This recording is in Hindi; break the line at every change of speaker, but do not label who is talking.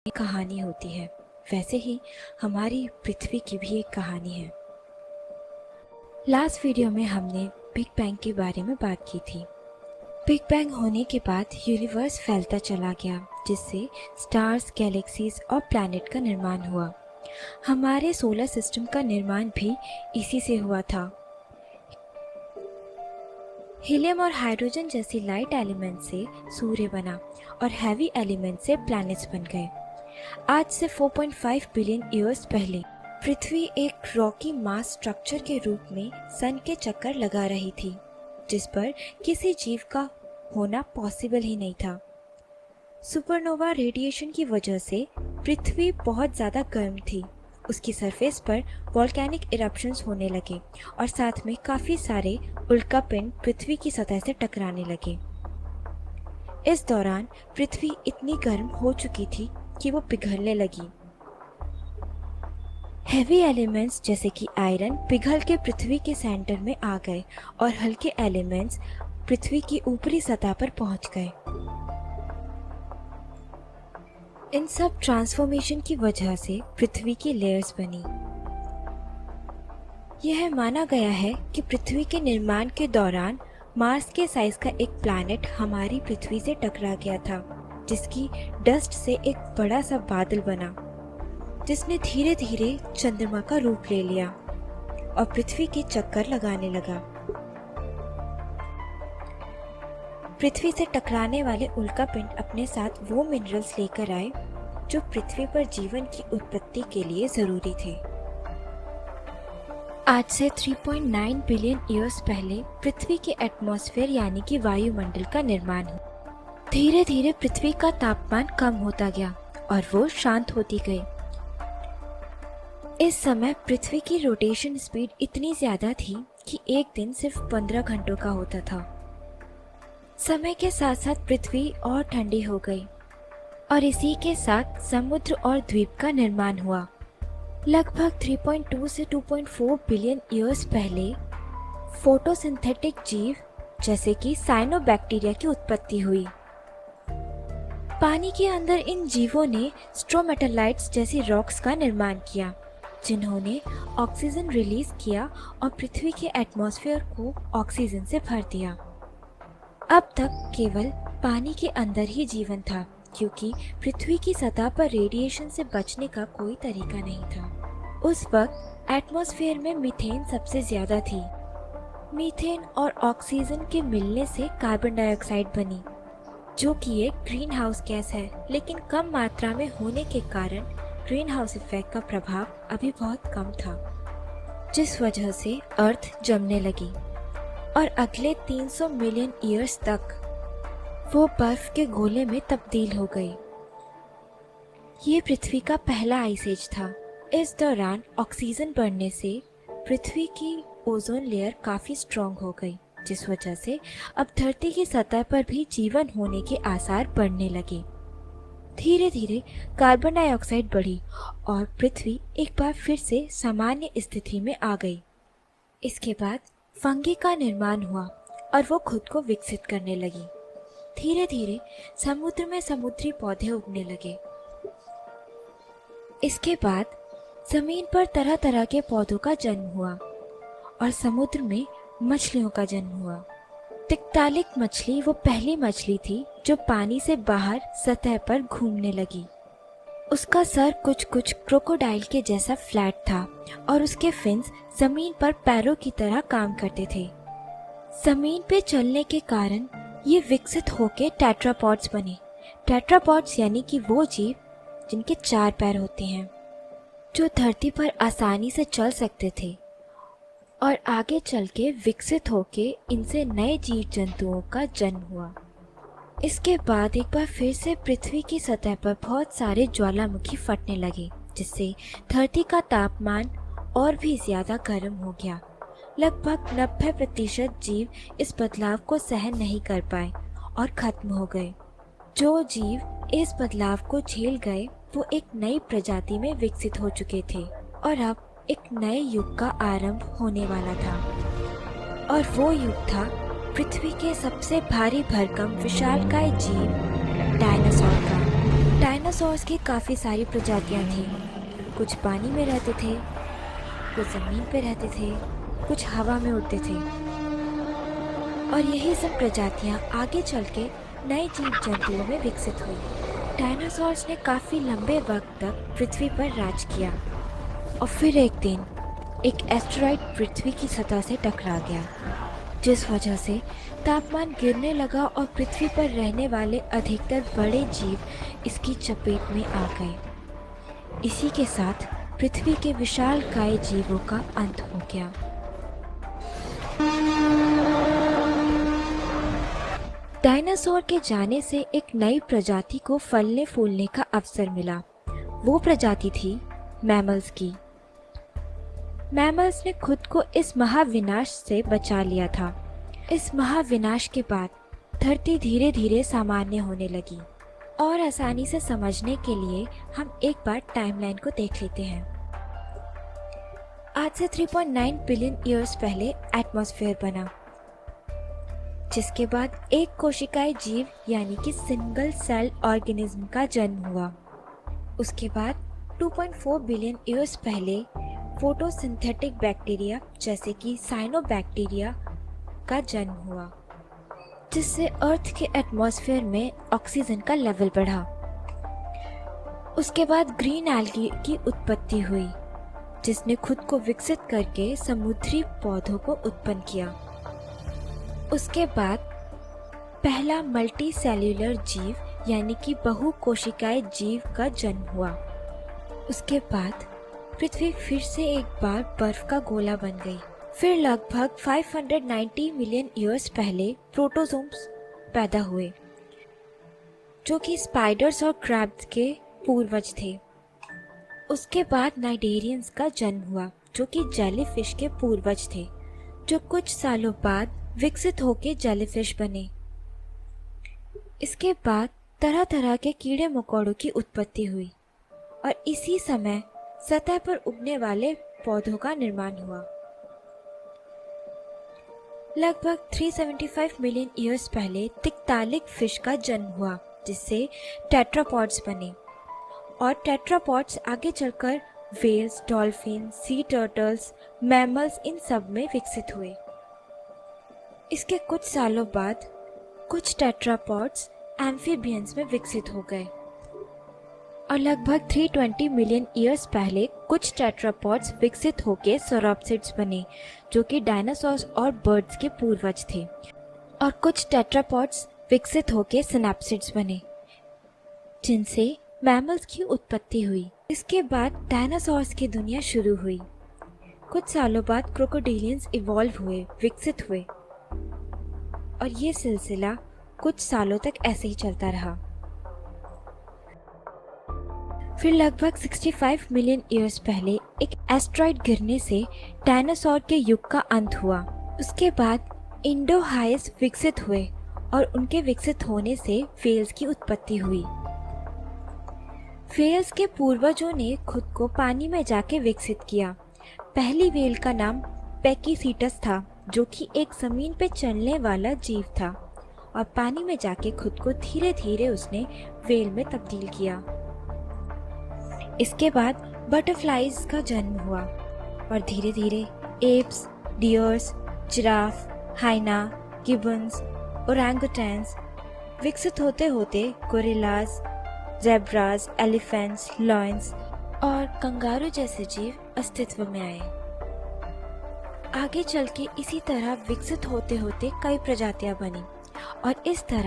एक कहानी होती है, वैसे ही हमारी पृथ्वी की भी एक कहानी है। लास्ट वीडियो में हमने बिग बैंग के बारे में बात की थी। बिग बैंग होने के बाद यूनिवर्स फैलता चला गया, जिससे स्टार्स, गैलेक्सीज और प्लैनेट का निर्माण हुआ। हमारे सोलर सिस्टम का निर्माण भी इसी से हुआ था। हीलियम और हाइड्रोजन जैसी लाइट एलिमेंट से सूर्य बना और हैवी एलिमेंट से प्लैनेट्स बन गए। आज से 4.5 बिलियन ईयर्स पहले पृथ्वी एक रॉकी मास स्ट्रक्चर के रूप में सन के चक्कर लगा रही थी, जिस पर किसी जीव का होना पॉसिबल ही नहीं था। सुपरनोवा रेडिएशन की वजह से पृथ्वी बहुत ज़्यादा गर्म थी। उसकी सरफेस पर वॉल्केनिक इरप्शंस होने लगे और साथ में काफ़ी सारे उल्कापिंड पृथ्वी की सतह से टकराने लगे। इस दौरान पृथ्वी इतनी गर्म हो चुकी थी कि वो पिघलने लगी। हैवी एलिमेंट्स जैसे कि आयरन पिघल के पृथ्वी के सेंटर में आ गए और हल्के एलिमेंट्स पृथ्वी की ऊपरी सतह पर पहुंच गए। इन सब ट्रांसफॉर्मेशन की वजह से पृथ्वी की लेयर्स बनी। यह माना गया है कि पृथ्वी के निर्माण के दौरान मार्स के साइज का एक प्लैनेट हमारी पृथ्वी से टकरा गया था, जिसकी डस्ट से एक बड़ा सा बादल बना, जिसने धीरे धीरे चंद्रमा का रूप ले लिया और पृथ्वी के चक्कर लगाने लगा। पृथ्वी से टकराने वाले उल्कापिंड अपने साथ वो मिनरल्स लेकर आए जो पृथ्वी पर जीवन की उत्पत्ति के लिए जरूरी थे। आज से 3.9 बिलियन ईयर्स पहले पृथ्वी के एटमॉस्फेयर यानी कि वायुमंडल का निर्माण हुआ। धीरे धीरे पृथ्वी का तापमान कम होता गया और वो शांत होती गई। इस समय पृथ्वी की रोटेशन स्पीड इतनी ज्यादा थी कि एक दिन सिर्फ 15 घंटों का होता था। समय के साथ साथ पृथ्वी और ठंडी हो गई और इसी के साथ समुद्र और द्वीप का निर्माण हुआ। लगभग 3.2 से 2.4 बिलियन ईयर्स पहले फोटोसिंथेटिक जीव जैसे कि साइनोबैक्टीरिया की उत्पत्ति हुई। पानी के अंदर इन जीवों ने स्ट्रोमेटालाइट्स जैसी रॉक्स का निर्माण किया, जिन्होंने ऑक्सीजन रिलीज किया और पृथ्वी के एटमॉस्फेयर को ऑक्सीजन से भर दिया। अब तक केवल पानी के अंदर ही जीवन था, क्योंकि पृथ्वी की सतह पर रेडिएशन से बचने का कोई तरीका नहीं था। उस वक्त एटमॉस्फेयर में मीथेन सबसे ज्यादा थी। मीथेन और ऑक्सीजन के मिलने से कार्बन डाइऑक्साइड बनी, जो कि एक ग्रीन हाउस गैस है, लेकिन कम मात्रा में होने के कारण ग्रीन हाउस इफेक्ट का प्रभाव अभी बहुत कम था, जिस वजह से अर्थ जमने लगी और अगले 300 मिलियन ईयर्स तक वो बर्फ के गोले में तब्दील हो गई। ये पृथ्वी का पहला आइस एज था। इस दौरान ऑक्सीजन बढ़ने से पृथ्वी की ओजोन लेयर काफी स्ट्रॉन्ग हो गई, जिस वजह से अब धरती की सतह पर भी जीवन होने के आसार बढ़ने लगे। धीरे धीरे कार्बन डाइऑक्साइड बढ़ी और पृथ्वी एक बार फिर से सामान्य स्थिति में आ गई। इसके बाद फंगी का निर्माण हुआ और वो खुद को विकसित करने लगी। धीरे धीरे समुद्र में समुद्री पौधे उगने लगे। इसके बाद जमीन पर तरह तरह के पौधों का जन्म हुआ और समुद्र में मछलियों का जन्म हुआ। तिक्तालिक मछली वो पहली मछली थी जो पानी से बाहर सतह पर घूमने लगी। उसका सर कुछ क्रोकोडाइल के जैसा फ्लैट था और उसके फिन्स जमीन पर पैरों की तरह काम करते थे। जमीन पे चलने के कारण ये विकसित होके टेट्रापॉड्स बने। टेट्रापॉड्स यानी कि वो जीव जिनके 4 पैर होते हैं, जो धरती पर आसानी से चल सकते थे और आगे चल के विकसित होके इनसे नए जीव जंतुओं का जन्म हुआ। इसके बाद एक बार फिर से पृथ्वी की सतह पर बहुत सारे ज्वालामुखी फटने लगे, जिससे धरती का तापमान और भी ज्यादा गर्म हो गया। लगभग 90% जीव इस बदलाव को सहन नहीं कर पाए और खत्म हो गए। जो जीव इस बदलाव को झेल गए वो एक नई प्रजाति में विकसित हो चुके थे और अब एक नए युग का आरंभ होने वाला था। और वो युग था पृथ्वी के सबसे भारी भरकम विशालकाय जीव डायनासोर का। डायनासोर्स की काफ़ी सारी प्रजातियां थीं। कुछ पानी में रहते थे, कुछ ज़मीन पर रहते थे, कुछ हवा में उड़ते थे। और यही सब प्रजातियां आगे चल के नए जीव जंतुओं में विकसित हुई। डायनासोर्स ने काफ़ी लंबे वक्त तक पृथ्वी पर राज किया और फिर एक दिन एक एस्टेरॉइड पृथ्वी की सतह से टकरा गया, जिस वजह से तापमान गिरने लगा और पृथ्वी पर रहने वाले अधिकतर बड़े जीव इसकी चपेट में आ गए। इसी के साथ पृथ्वी के विशालकाय जीवों का अंत हो गया। डायनासोर के जाने से एक नई प्रजाति को फलने फूलने का अवसर मिला। वो प्रजाति थी मैमल्स की। मैमल्स ने खुद को इस महाविनाश से बचा लिया था। इस महाविनाश के बाद धरती धीरे धीरे सामान्य होने लगी। और आसानी से समझने के लिए हम एक बार टाइमलाइन को देख लेते हैं। आज से 3.9 बिलियन ईयर्स पहले एटमॉस्फेयर बना, जिसके बाद एक कोशिकाएं जीव यानी कि सिंगल सेल ऑर्गेनिज्म का जन्म हुआ। उसके बाद 2.4 बिलियन ईयर्स पहले फोटोसिंथेटिक बैक्टीरिया जैसे कि साइनोबैक्टीरिया का जन्म हुआ, जिससे अर्थ के एटमॉस्फेयर में ऑक्सीजन का लेवल बढ़ा। उसके बाद ग्रीन एल्गी की उत्पत्ति हुई, जिसने खुद को विकसित करके समुद्री पौधों को उत्पन्न किया। उसके बाद पहला मल्टी सेल्यूलर जीव यानी कि बहुकोशिकाएं जीव का जन्म हुआ। उसके बाद पृथ्वी फिर से एक बार बर्फ का गोला बन गई। फिर लगभग 590 मिलियन ईयर्स पहले प्रोटोजोम्स पैदा हुए, जो कि स्पाइडर्स और क्रैब्स के पूर्वज थे। उसके बाद नाइडेरियंस का जन्म हुआ, जो कि जेलीफिश के पूर्वज थे, जो कुछ सालों बाद विकसित होकर जेलीफिश बने। इसके बाद तरह तरह के कीड़े मकोड़ों की उत्पत्ति हुई और इसी समय सतह पर उगने वाले पौधों का निर्माण हुआ। लगभग 375 मिलियन ईयर्स पहले तिक्तालिक फिश का जन्म हुआ, जिससे टेट्रापॉड्स बने। और टेट्रापॉड्स आगे चलकर व्हेल्स, डॉल्फिन, सी टर्टल्स, मैमल्स इन सब में विकसित हुए। इसके कुछ सालों बाद कुछ टेट्रापॉड्स एम्फीबियंस में विकसित हो गए और लगभग 320 मिलियन ईयर्स पहले कुछ टेट्रापॉड्स विकसित होकर सौरोप्सिड्स बने, जो कि डायनासोर्स और बर्ड्स के पूर्वज थे। और कुछ टेट्रापॉड्स विकसित होकर सिनैप्सिड्स बने, जिनसे मैमल्स की उत्पत्ति हुई। इसके बाद डायनासोर्स की दुनिया शुरू हुई। कुछ सालों बाद क्रोकोडिलियंस इवॉल्व हुए, विकसित हुए, और ये सिलसिला कुछ सालों तक ऐसे ही चलता रहा। फिर लगभग 65 मिलियन ईयर्स पहले एक एस्टेरॉइड गिरने से डायनासोर के युग का अंत हुआ। उसके बाद इंडोहाइस विकसित हुए और उनके विकसित होने से व्हेल्स की उत्पत्ति हुई। व्हेल्स के पूर्वजों ने खुद को पानी में जाके विकसित किया। पहली व्हेल का नाम पैकीसीटस था, जो कि एक जमीन पे चलने वाला जीव था, और पानी में जाके खुद को धीरे धीरे उसने व्हेल में तब्दील किया। इसके बाद बटरफ्लाइज का जन्म हुआ और धीरे धीरे एप्स, डियर्स, जिराफ, हाइना, गिबन्स, ओरंगुटैन्स विकसित होते होते गोरिल्लास, ज़ेब्रास, एलिफेंट्स, लॉयंस और कंगारू जैसे जीव अस्तित्व में आए। आगे चल के इसी तरह विकसित होते होते कई प्रजातियां बनी और इस तरह